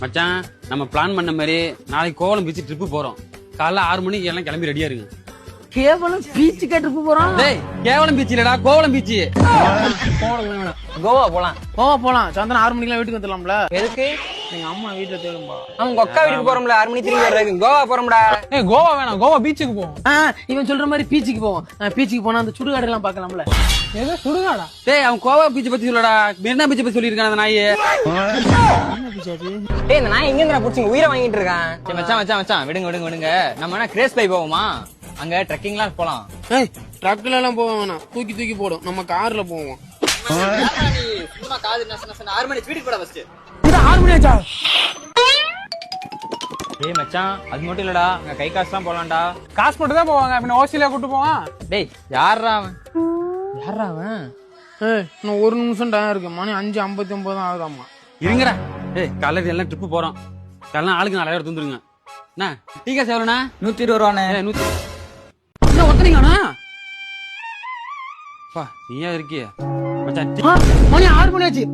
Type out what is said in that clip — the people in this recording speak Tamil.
மச்சான் நம்ம பிளான் பண்ண மாதிரி நாளைக்கு கோவளம் பீச் ட்ரிப்பு போறோம். காலைல 6 மணிக்கு எல்லாம் கிளம்பி ரெடியா இருங்க. கேவலம் பீச் ட்ரிப்பு போறோம். டேய் கேவலம் பீச் இல்லடா, கோவளம் பீச். கோவா போலாம். கோவா போலாம். சாயந்தரம் 6 மணிக்கெல்லாம் வீட்டுக்கு வந்துடலாம்ல. எதுக்கு? எங்க அம்மா வீட்டுல தேடும்பா. அவங்க அக்கா வீட்டுக்கு போறோம்ல, 6 மணி திரும்பி வர்றதுக்கு. கோவா போறோம்டா. ஏய் கோவா வேணாம், கோவா பீச்சுக்கு போவோம். இவன் சொல்ற மாதிரி பீச்சுக்கு போவோம். பீச்சுக்கு போனா அந்த சுடுகாடு எல்லாம் பாக்கலாம்ல. ஏதோ சுடுகாடா? டேய் அவன் கோவா பீச் பத்தி சொல்லடா, மெரினா பீச் பத்தி சொல்லிருக்கான் அந்த நாயே. டேய் இந்த நாய் எங்க இருந்தா புடிச்சிங்க உயிரை வாங்கிட்டு இருக்கான். சரி மச்சான் மச்சான் மச்சான் விடுங்க. நம்ம என்ன கிரேஸ் பை போவோமா? அங்க ட்ரெக்கிங்லாம் போலாம். ஏய் ட்ரக்ல எல்லாம் போக வேணாம், தூக்கி போடும். நம்ம கார்ல போவோம். சும்மா காது நச 6 மணி வீட்டுக்கு போடா ஃபர்ஸ்ட். இது 6 மணி ஆச்சா? டேய் மச்சான் அது மட்டும் இல்லடா, அங்க கை காசுலாம் போலாம்டா. காசு போட்டு தான் போவாங்க, பின்ன ஓசியில கூட்டு போவான். டேய் யாரா அவன்? ஏய் இன்னும் 1 நிமிஷம் டைம் இருக்கு. மணி 5:59 தான் ஆகுதாமா. இருங்கடா. டேய் காலையில எல்லாம் ட்ரிப்பு போறோம். காலைல ஆளுக்கு 4000 எடுத்து வந்துருங்க. என்ன டீ காசு எவ்வளோண்ணா? 120 ரூபாண்ணே. 100 என்ன ஒத்தனீங்கண்ணா? பா நீயா இருக்கிய மச்சான். மணி 6 மணி ஆச்சு.